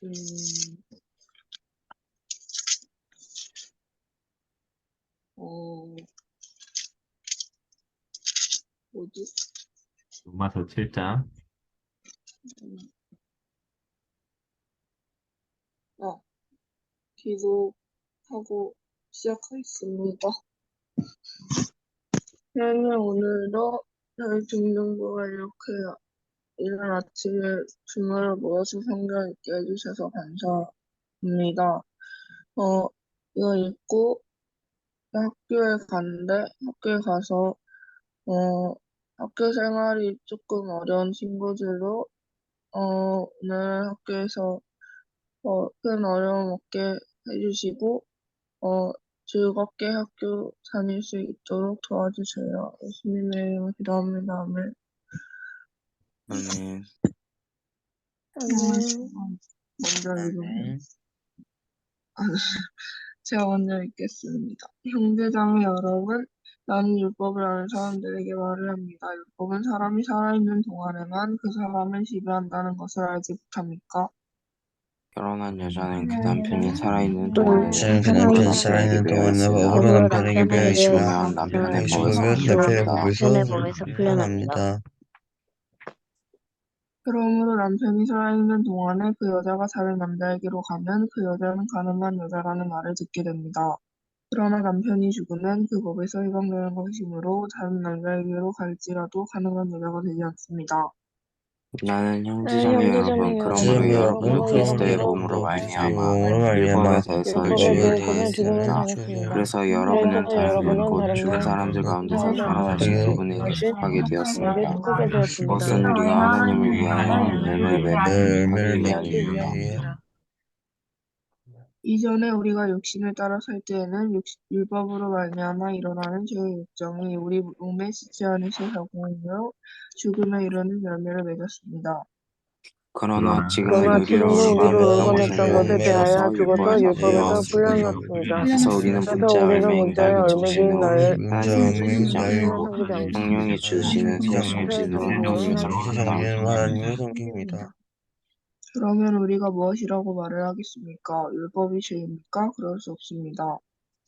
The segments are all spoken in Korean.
음, 어, 뭐지? 로마서 7장. 음, 아, 기도하고 시작하겠습니다. 하나님, 오늘도 저희 중등부가 이렇게 이른 아침에 주말을 모여서 성경 읽게 해주셔서 감사합니다. 이거 읽고 학교에 갔는데, 학교에 가서, 어, 학교 생활이 조금 어려운 친구들도, 오늘 학교에서, 큰 어려움 없게 해주시고, 어, 즐겁게 학교 다닐 수 있도록 도와주세요. 예수님의 이름으로 기도합니다. 아멘. 아멘. 먼저 읽으면, 아멘. 제가 먼저 읽겠습니다. 형제자매 여러분, 나는 율법을 아는 사람들에게 말을 합니다. 율법은 사람이 살아있는 동안에만 그 사람을 지배한다는 것을 알지 못합니까? 결혼한 여자는 그 남편이 살아있는 동안에는 그 법으로 남편이 남편에게 살아있는 배어 동안은 있으나 법으로 남편에게 배어 있으나 죽으면 남편의 법에서 죽으면 남편의 풀려납니다. 법에서 풀려납니다. 그러므로 남편이 살아있는 동안에 그 여자가 다른 남자에게로 가면 그 여자는 가늠한 여자라는 말을 듣게 됩니다. 그러나 남편이 죽으면 그 법에서 해방되는 것이므로 다른 남자에게로 갈지라도 가늠한 여자가 되지 않습니다. 나는 형제자매 여러분, 그러므로 여러분도 그리스도의 몸으로 말미암아 율법에 대해서는 율법에 죽임을 대해서는 당했습니다. 그래서 여러분은 다른 것 곧 죽은 사람들 가운데서 살아나신 그분에게 속하게 되었습니다. 그것은 우리가 하나님을 위하여 열매를 맺게 열매를 맺기 위함입니다. 위해 이전에 우리가 육신을 따라 살 때에는 율법으로 말미암아 일어나는 죄의 욕정이 우리 몸에 지체 안에서 작용하여 죽음에 이르는 열매를 맺었습니다. 그러나 지금은 그러나 우리로 지금은 우리가 우리로 먹던 우리가 것에 먹던 것에 얽매여서 대하여 율법에서 풀려났습니다. 그래서 우리는 문자 열매인 날이 정신으로 하나님을 섬기지 않고 성령이 주시는 새 정신으로 하나님을 섬깁니다. 하나님을 섬깁니다. 그러면 우리가 무엇이라고 말을 하겠습니까? 율법이 죄입니까? 그럴 수 없습니다.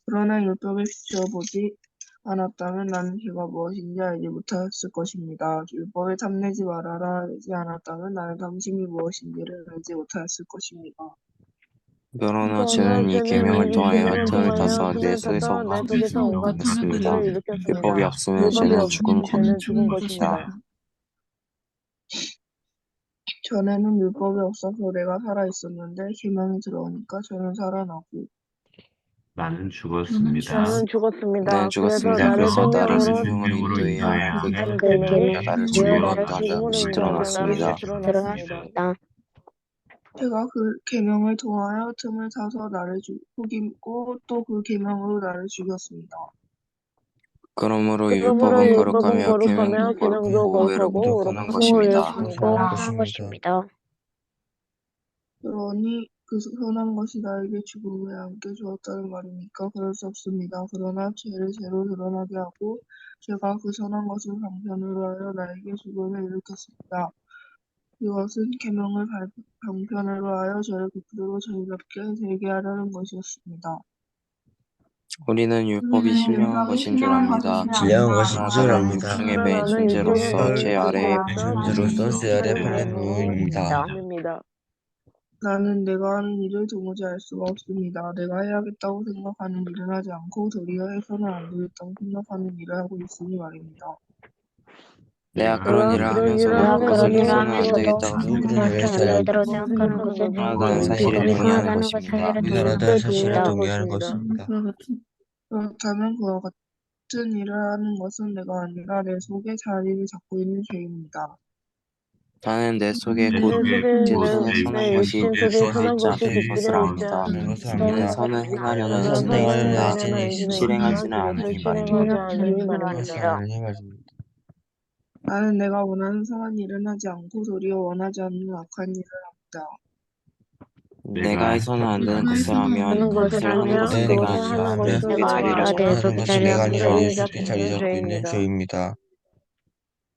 그러나 율법에 비추어보지 않았다면 나는 죄가 무엇인지 알지 못하였을 것입니다. 율법에 탐내지 말아라 하지 않았다면 나는 탐심이 무엇인지를 알지 못하였을 것입니다. 여러나 저는 이 계명을 통하여 틈을 타서 내 속에서 온갖 죄를 일으켰습니다. 율법이 없으면 죄는 죽은 것입니다. 전에는 율법이 없어서 내가 살아 있었는데 계명이 들어오니까 저는 살아나고 나는 죽었습니다. 나는 죽었습니다. 그래서 나를 생명으로 인도해야 할 그 계명이 나를 죽음으로 인도한다는 것이 드러났습니다. 제가 그 계명을 통하여 틈을 타서 나를 속이고 또 그 계명으로 나를 죽였습니다. 그러므로 율법은 거룩하며 계명도 거룩하고 의롭고 하는 것입니다. 그러니 그 선한 것이 나에게 죽음을 안게 주었다는 말입니까? 그럴 수 없습니다. 그러나 죄를 죄로 드러나게 하고 제가 그 선한 것을 방편으로 하여 나에게 죽음을 일으켰습니다. 이것은 계명을 방편으로 하여 저를 그대로 죄롭게 되게 하려는 것이었습니다. 우리는 율법이 신령한 것인 줄 압니다. 신령한 것인 그러나 줄 나는 압니다. 육중에 매인 존재로서 제 아래에 존재로서 제 아래 팔린 누구입니다. 나는 내가 하는 일을 도무지 알 수가 없습니다. 내가 해야겠다고 생각하는 일은 하지 않고 도리어 해서는 안 되겠다고 생각하는 일을 하고 있으니 말입니다. 내가 그런 일을 하면서도 그것을 해서는 안 되겠다고 생각하는 것은 이상하다는 사실에 동의하는 것입니다. 이상하다는 사실을 동의하는 것입니다. 그렇다면 그와 같은 일을 하는 것은 내가 아니라 내 속에 자리를 잡고 있는 죄입니다. 나는 내 속에 곧 육신 속에 선한 것이 느낄 수 있지 않는 것을 압니다. 나는 선을 행하려는 의지는 있으나 실행하지는 않으니 말입니다. 나는 내가 원하는 선한 일은 하지 않고 도리어 원하지 않는 악한 일을 합니다. 내가 해서는 안 되는 것을 하면 그것을 하는 것은 내가 아니라 내 속에 자리를 잡고 있는 내가 죄입니다. 아니라 내 속에 자리 잡고 있는 죄입니다.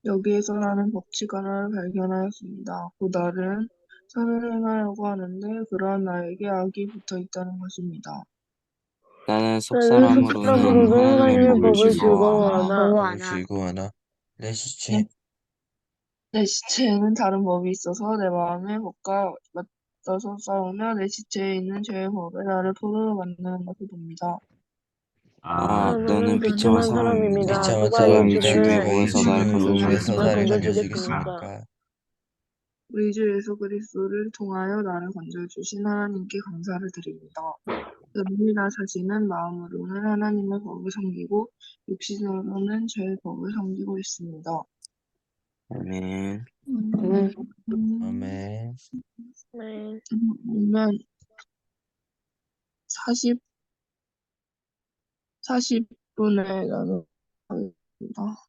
여기에서 나는 법칙 하나를 발견하였습니다. 곧 나를 선을 행하려고 하는데 그러한 나에게 악이 붙어 있다는 것입니다. 나는 속사람으로는 하나님의 법을 즐거워하나 법을 즐거워하나 내 시체 내 시체에는 다른 법이 있어서 내 마음의 법과 맞서서 싸우며 내 시체에 있는 죄의 법에 나를 포로로 만드는 것을 봅니다. 너는 비참한 사람입니다. 비참한 누가 이 사람입니다. 죽음의 누가 이 법에서 나를 죽음의 법에서 건져주겠습니까? 나를 건져주겠습니까? 우리 주 예수 그리스도를 통하여 나를 건져주신 하나님께 감사를 드립니다. 그러니 나 자신은 마음으로는 하나님의 법을 섬기고 육신으로는 죄의 법을 섬기고 있습니다. 아멘. 아멘. 보면 40분에 나누어있습니다.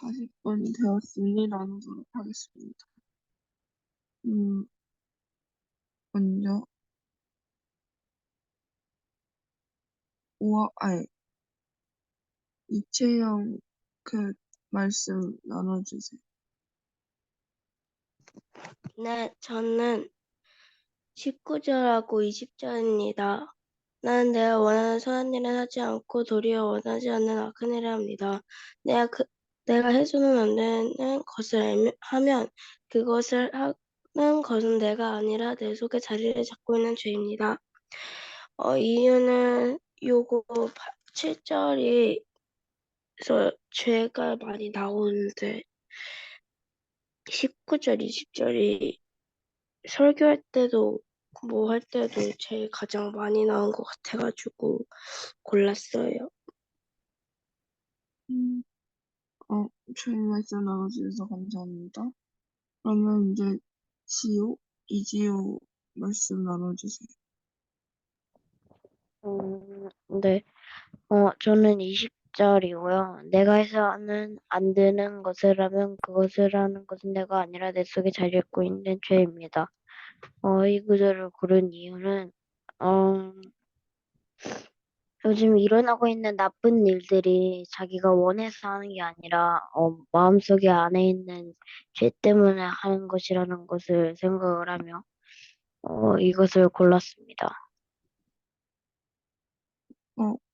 사십 분이 되었으니 나누도록 하겠습니다. 먼저 이채영 말씀 나눠주세요. 네, 저는 19절하고 20절입니다. 나는 내가 원하는 선한 일은 하지 않고 도리어 원하지 않는 악한 일을 합니다. 내가 해서는 안 되는 것을 하면 그것을 하는 것은 내가 아니라 내 속에 자리를 잡고 있는 죄입니다. 이유는 요거 7절이 죄가 많이 나오는데 19절, 20절이 설교할 때도 뭐 할 때도 제일 가장 많이 나온 것 같아가지고 골랐어요. 주님 말씀 나눠주셔서 감사합니다. 그러면 이제 이지호 말씀 나눠주세요. 네. 저는 20 20절이고요. 내가 해서는 안 되는 것을 하면 그것을 하는 것은 내가 아니라 내 속에 자리 잡고 있는 죄입니다. 이 구절을 고른 이유는 어, 요즘 일어나고 있는 나쁜 일들이 자기가 원해서 하는 게 아니라 마음속에 안에 있는 죄 때문에 하는 것이라는 것을 생각을 하며 이것을 골랐습니다.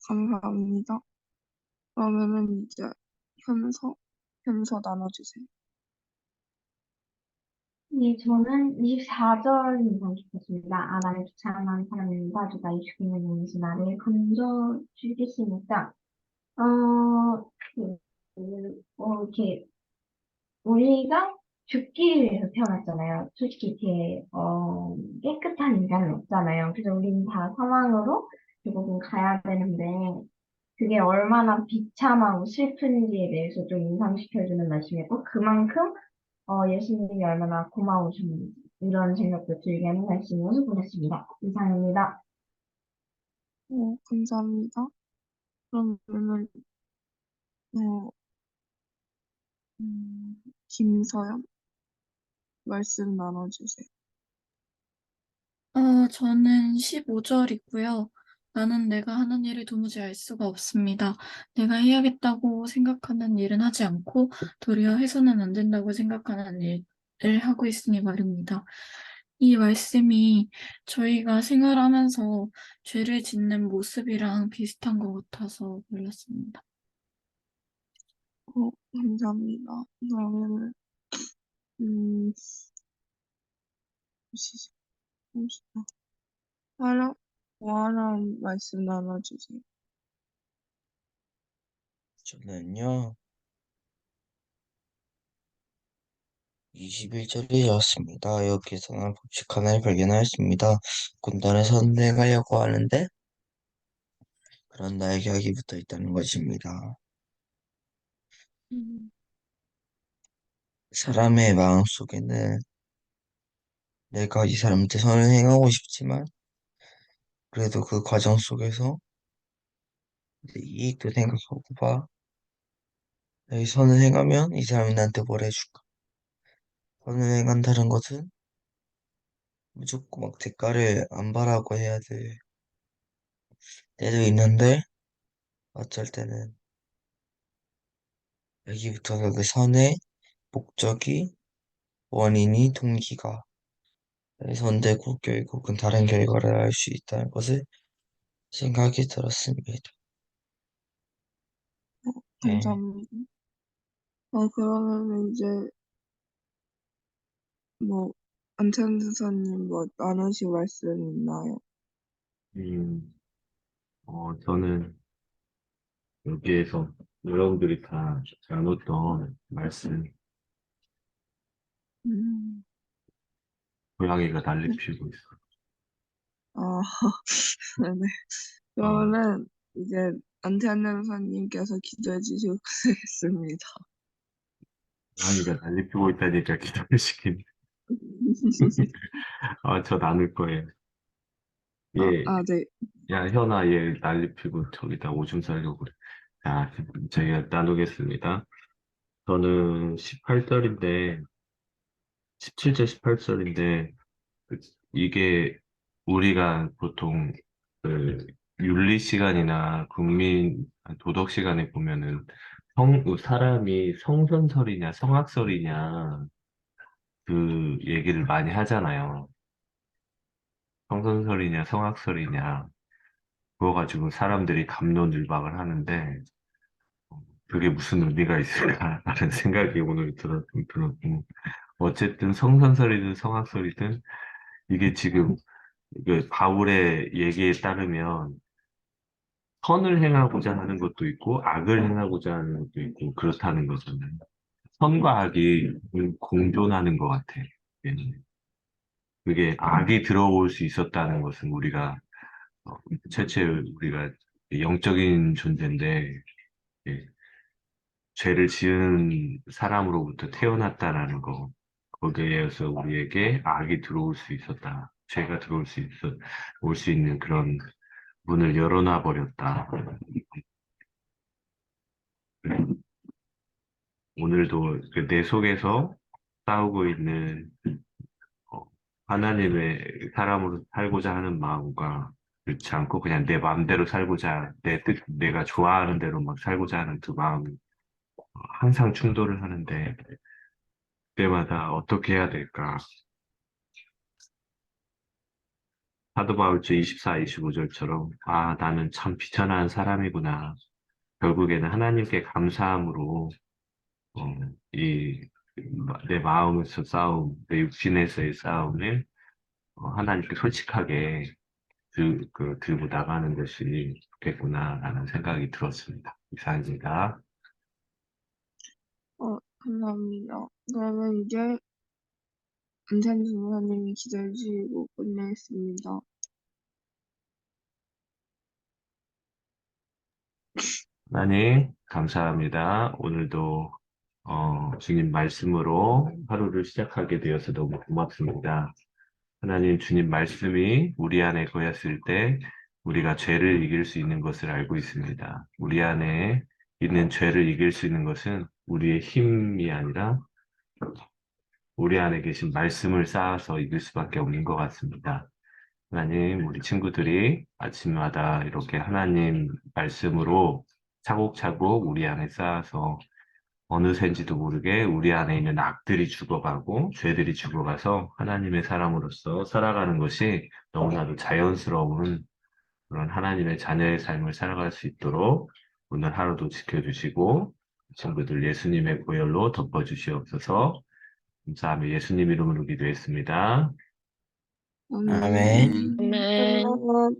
감사합니다. 그러면은 이제 현서 나눠주세요. 네, 저는 24절 인상 깊었습니다. 나를 주창한 사람입니다. 주가 이 죽음을 용서 나를 건져 주겠습니다. 이렇게, 우리가 죽기 위해서 태어났잖아요. 솔직히 이렇게, 깨끗한 인간은 없잖아요. 그래서 우리는 다 사망으로 결국은 가야 되는데, 그게 얼마나 비참하고 슬픈지에 대해서 좀 인상시켜주는 말씀이었고, 그만큼 예수님이 얼마나 고마우셨는지 이런 생각도 들게 하는 말씀으로 보냈습니다. 이상입니다. 감사합니다. 그러면은 어, 김서연 말씀 나눠주세요. 저는 15절이고요. 나는 내가 하는 일을 도무지 알 수가 없습니다. 내가 해야겠다고 생각하는 일은 하지 않고 도리어 해서는 안 된다고 생각하는 일을 하고 있으니 말입니다. 이 말씀이 저희가 생활하면서 죄를 짓는 모습이랑 비슷한 것 같아서 골랐습니다. 감사합니다. 그러면은 보시죠. 화랑 말씀 나눠주세요. 저는요, 21절이었습니다. 여기서는 법칙 하나를 발견하였습니다. 군단에 선대가려고 하는데, 그런 나의 격이 붙어 있다는 것입니다. 사람의 마음 속에는 내가 이 사람한테 선을 행하고 싶지만, 그래도 그 과정 속에서 내 이익도 생각하고 봐. 이 선을 행하면 이 사람이 나한테 뭘 해줄까? 선을 행한다는 것은 무조건 막 대가를 안 바라고 해야 될 때도 있는데, 어쩔 때는 여기부터는 그 선의 목적이, 원인이, 동기가 선되고 결국은 다른 결과를 알 수 있다는 것을 생각이 들었습니다. 네. 감사합니다. 그러면 이제 안찬 주사님 나누실 말씀 있나요? 음, 저는 여기에서 여러분들이 다 나눴던 말씀, 음, 고양이가 난리 피우고 있어. 아, 네. 어, 그러면은 이제 안태한 변호사님께서 기도해 주시고 계시겠습니다. 고양이가 난리 피우고 있다니까 기도를 시킨. 저 나눌 거예요. 얘, 네. 야, 현아, 얘 난리 피고 저기다 오줌 싸려고 그래. 자, 저희가 나누겠습니다. 저는 18절인데, 17절, 18절인데, 이게 우리가 보통 그 윤리 시간이나 국민 도덕 시간에 보면은 사람이 성선설이냐 성악설이냐 그 얘기를 많이 하잖아요. 성선설이냐 성악설이냐 그거 가지고 사람들이 갑론을박을 하는데 그게 무슨 의미가 있을까라는 생각이 오늘 들었고 어쨌든 성선설이든 성악설이든 이게 지금 그 바울의 얘기에 따르면 선을 행하고자 하는 것도 있고 악을 행하고자 하는 것도 있고 그렇다는 거잖아요. 선과 악이 공존하는 것 같아. 얘는. 그게 악이 들어올 수 있었다는 것은 우리가 최초에 우리가 영적인 존재인데 예, 죄를 지은 사람으로부터 태어났다라는 거 거기에 의해서 우리에게 악이 들어올 수 있었다. 죄가 들어올 수 올 수 있는 그런 문을 열어놔 버렸다. 오늘도 그 내 속에서 싸우고 있는 어, 하나님의 사람으로 살고자 하는 마음과 그렇지 않고 그냥 내 마음대로 살고자 내가 좋아하는 대로 막 살고자 하는 그 마음이 항상 충돌을 하는데 그때마다 어떻게 해야 될까? 사도 바울주 24, 25절처럼 아 나는 참 비천한 사람이구나. 결국에는 하나님께 감사함으로 어, 이 내 마음에서 싸움, 내 육신에서의 싸움을 하나님께 솔직하게 들고 나가는 것이 좋겠구나라는 생각이 들었습니다. 이상입니다. 감사합니다. 그러면 이제 안찬 선생님이 기도해 주시고 끝내겠습니다. 하나님, 감사합니다. 오늘도 주님 말씀으로 하루를 시작하게 되어서 너무 고맙습니다. 하나님, 주님 말씀이 우리 안에 거했을 때 우리가 죄를 이길 수 있는 것을 알고 있습니다. 우리 안에 있는 죄를 이길 수 있는 것은 우리의 힘이 아니라 우리 안에 계신 말씀을 쌓아서 이길 수밖에 없는 것 같습니다. 하나님, 우리 친구들이 아침마다 이렇게 하나님 말씀으로 차곡차곡 우리 안에 쌓아서 어느샌지도 모르게 우리 안에 있는 악들이 죽어가고 죄들이 죽어가서 하나님의 사람으로서 살아가는 것이 너무나도 자연스러운 그런 하나님의 자녀의 삶을 살아갈 수 있도록 오늘 하루도 지켜주시고 친구들 예수님의 보혈로 덮어주시옵소서. 감사하며 예수님 이름으로 기도했습니다. 아멘. 끝나고